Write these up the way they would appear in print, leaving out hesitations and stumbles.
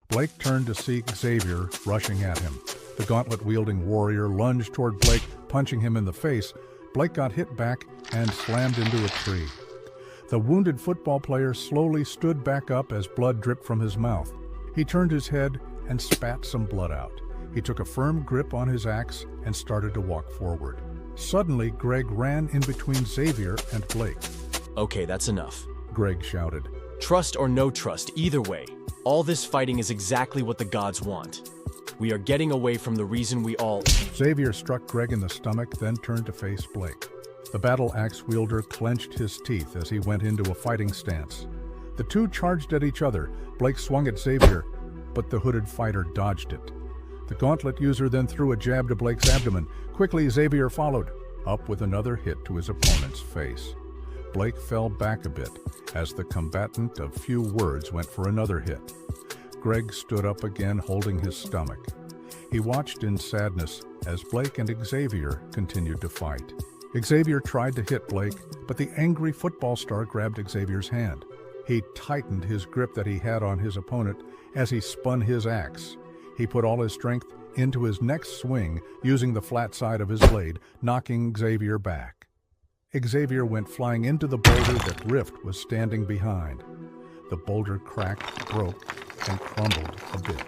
Blake turned to see Xavier rushing at him. The gauntlet-wielding warrior lunged toward Blake, punching him in the face. Blake got hit back and slammed into a tree. The wounded football player slowly stood back up as blood dripped from his mouth. He turned his head and spat some blood out. He took a firm grip on his axe and started to walk forward. Suddenly, Greg ran in between Xavier and Blake. Okay, that's enough. Greg shouted. Trust or no trust, either way, all this fighting is exactly what the gods want. We are getting away from the reason we all... Xavier struck Greg in the stomach, then turned to face Blake. The battle axe wielder clenched his teeth as he went into a fighting stance. The two charged at each other. Blake swung at Xavier, but the hooded fighter dodged it. The gauntlet user then threw a jab to Blake's abdomen. Quickly, Xavier followed, up with another hit to his opponent's face. Blake fell back a bit as the combatant of few words went for another hit. Greg stood up again, holding his stomach. He watched in sadness as Blake and Xavier continued to fight. Xavier tried to hit Blake, but the angry football star grabbed Xavier's hand. He tightened his grip that he had on his opponent as he spun his axe. He put all his strength into his next swing, using the flat side of his blade, knocking Xavier back. Xavier went flying into the boulder that Rift was standing behind. The boulder cracked, broke, and crumbled a bit.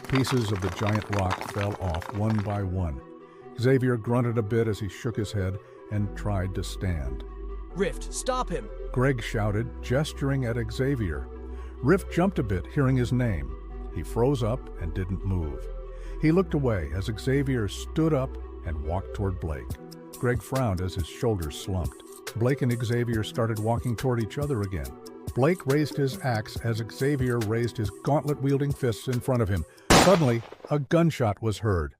Pieces of the giant rock fell off one by one. Xavier grunted a bit as he shook his head and tried to stand. Rift, stop him! Greg shouted, gesturing at Xavier. Rift jumped a bit, hearing his name. He froze up and didn't move. He looked away as Xavier stood up and walked toward Blake. Greg frowned as his shoulders slumped. Blake and Xavier started walking toward each other again. Blake raised his axe as Xavier raised his gauntlet-wielding fists in front of him. Suddenly, a gunshot was heard.